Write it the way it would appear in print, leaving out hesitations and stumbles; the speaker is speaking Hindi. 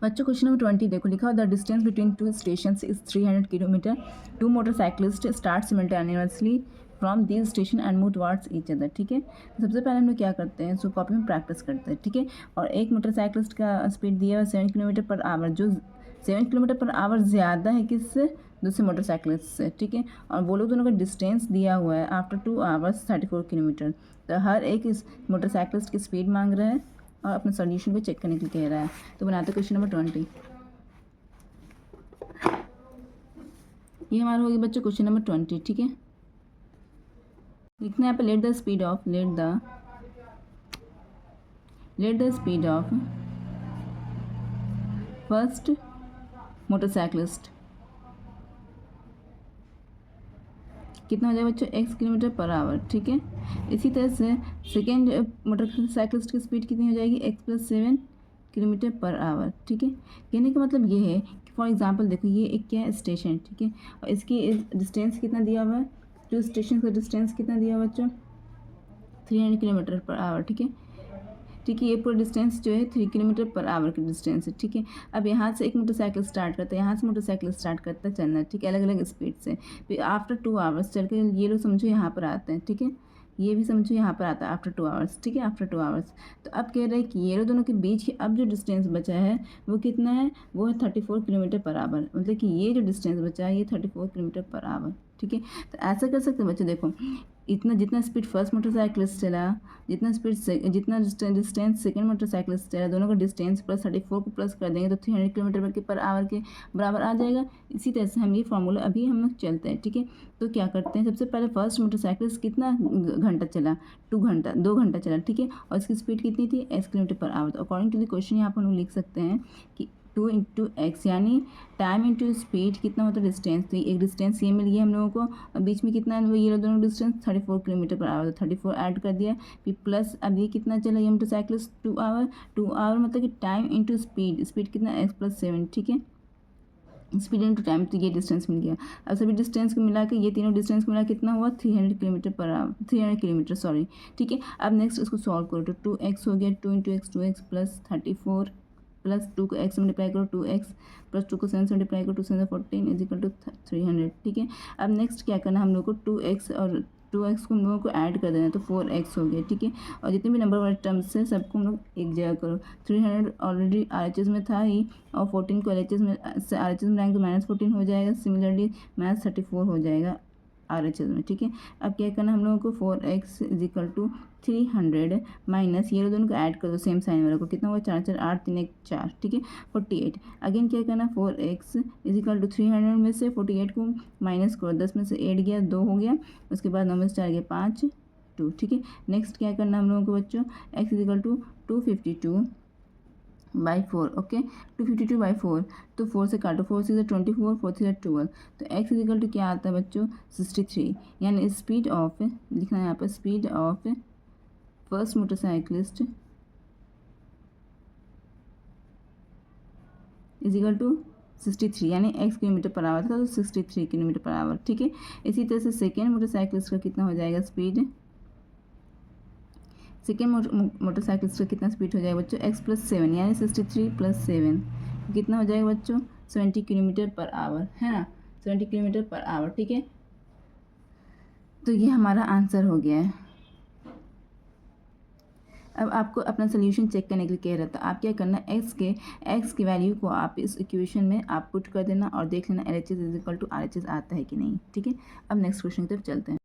बच्चों क्वेश्चन नंबर 20 देखो, लिखा हो the distance between two station is 300 kilometre. Two motorcyclist start simultaneously from this station and move towards each other. ठीक है, तो सबसे पहले हम लोग क्या करते हैं, सो कॉपी में प्रैक्टिस करते हैं। ठीक है, और एक मोटरसाइकिलिस्ट का स्पीड दिया है 7 किलोमीटर पर आवर, जो 7 किलोमीटर पर आवर ज़्यादा है किससे, दूसरे मोटरसाइकिलिस्ट से। ठीक है, और वो लोग दोनों का डिस्टेंस दिया हुआ है आफ्टर 2 आवर्स 34 किलोमीटर। तो हर एक इस मोटरसाइकिलिस्ट की स्पीड मांग रहा है और अपने सॉल्यूशन को चेक करने के लिए कह रहा है। तो बनाते क्वेश्चन नंबर 20। ये हमारा हो गया बच्चों क्वेश्चन नंबर 20। ठीक है, लिखना है पे let the speed of first motorcyclist कितना हो जाएगा बच्चों, x किलोमीटर पर आवर। ठीक है, इसी तरह से सेकेंड मोटरसाइकिलिस्ट की स्पीड कितनी हो जाएगी, x + 7 किलोमीटर पर आवर। ठीक है, कहने का मतलब ये है कि फॉर एग्जांपल देखो, ये एक क्या है, स्टेशन। ठीक है, और इसकी डिस्टेंस कितना दिया हुआ है, टू स्टेशन का डिस्टेंस कितना दिया हुआ बच्चों, 300 किलोमीटर पर आवर। ठीक है, ये पूरा डिस्टेंस जो है 3 किलोमीटर पर आवर की डिस्टेंस है। ठीक है, अब यहाँ से एक मोटरसाइकिल स्टार्ट करता है, यहाँ से मोटरसाइकिल स्टार्ट करता है चलना। ठीक है, अलग अलग स्पीड से। फिर आफ्टर 2 आवर्स चल के ये लोग समझो यहाँ पर आते हैं। ठीक है, ये भी समझो यहाँ पर आता है आफ्टर 2 आवर्स। ठीक है, आफ्टर 2 आवर्स। तो अब कह रहे हैं कि ये लोग दोनों के बीच की अब जो डिस्टेंस बचा है वो कितना है, वो है 34 किलोमीटर पर आवर। मतलब कि ये जो डिस्टेंस बचा है ये 34 किलोमीटर पर आवर। ठीक है, तो ऐसा कर सकते हैं बच्चों, देखो इतना जितना स्पीड फर्स्ट मोटरसाइकिलिस्ट चला, जितना डिस्टेंस सेकंड मोटरसाइकिलिस्ट चला, दोनों का डिस्टेंस प्लस 34 को प्लस कर देंगे तो 300 किलोमीटर पर आवर के बराबर आ जाएगा। इसी तरह से हम ये फार्मूला अभी हम लोग चलते हैं। ठीक है, तो क्या करते हैं, सबसे पहले फर्स्ट मोटरसाइकिलिस्ट कितना घंटा चला, 2 घंटा चला। ठीक है, और इसकी स्पीड कितनी थी, x किलोमीटर पर आवर। तो अकॉर्डिंग टू द क्वेश्चन यहाँ पर हम लोग लिख सकते हैं कि 2 × x यानी टाइम इंटू स्पीड कितना होता है, डिस्टेंस। तो एक डिस्टेंस ये मिल गया हम लोगों को, और बीच में कितना है वो ये दोनों डिस्टेंस 34 किलोमीटर पर आवर। तो 34 ऐड कर दिया, फिर प्लस अब ये कितना चला ये मोटरसाइकिलिस्ट 2 आवर मतलब कि टाइम इंटू स्पीड कितना x + 7। ठीक है, स्पीड इंटू टाइम, तो ये डिस्टेंस मिल गया। अब सभी डिस्टेंस को मिला के ये तीनों डिस्टेंस को मिला कितना हुआ, 300 kilometre per hour, 300 kilometre sorry. ठीक है, अब नेक्स्ट इसको सॉल्व करो तो 2x हो गया, 2 × x 2x प्लस 34 प्लस 2 को x मल्टीप्लाई करो 2x प्लस 2 को 7 से मल्टीप्लाई करो 2 7 14 = 300। ठीक है, अब नेक्स्ट क्या करना हम लोग को, 2x और 2x को हम लोगों को ऐड कर देना, तो 4x हो गया। ठीक है, और जितने भी नंबर वाले टर्म्स है सबको हम लोग एक जगह करो। 300 ऑलरेडी RHS में था ही, और 14 को LHS में से RHS में लाएंगे तो -14 हो जाएगा। सिमिलरली -34 हो जाएगा RHS में। ठीक है, अब क्या करना हम लोगों को, 4x = 300 माइनस ये दोनों को ऐड कर दो सेम साइन वाला को, कितना होगा 4 4 8 3 1 4। ठीक है, 48। अगेन क्या करना, 4x = 300 में से 48 को माइनस करो, 10 में से 8 गया, 2 हो गया, उसके बाद 9 में से 4 गया 5 2। ठीक है, नेक्स्ट क्या करना हम लोगों को बच्चों, x = 252/4। ओके, 252/4, तो 4 से काटो, 4 6 24, 4 3 12। तो x = क्या आता है बच्चों, 63। यानी स्पीड ऑफ लिखना है यहाँ पर, स्पीड ऑफ फर्स्ट मोटरसाइकिलिस्ट = 63, यानी x किलोमीटर पर आवर था तो 63 किलोमीटर पर आवर। ठीक है, इसी तरह से सेकेंड मोटरसाइकिलिस्ट का कितना हो जाएगा स्पीड, सेकेंड मोटरसाइकिलिस्ट का कितना स्पीड हो जाएगा बच्चों, x + 7 यानी 63 + 7 कितना हो जाएगा बच्चों, 70 किलोमीटर पर आवर, है ना, 70 किलोमीटर पर आवर। ठीक है, तो ये हमारा आंसर हो गया है। अब आपको अपना सोल्यूशन चेक करने के लिए कह रहा था, आप क्या करना, x की वैल्यू को आप इस इक्वेशन में आप पुट कर देना और देख लेना LHS = RHS आता है कि नहीं। ठीक है, अब नेक्स्ट क्वेश्चन की तरफ चलते हैं।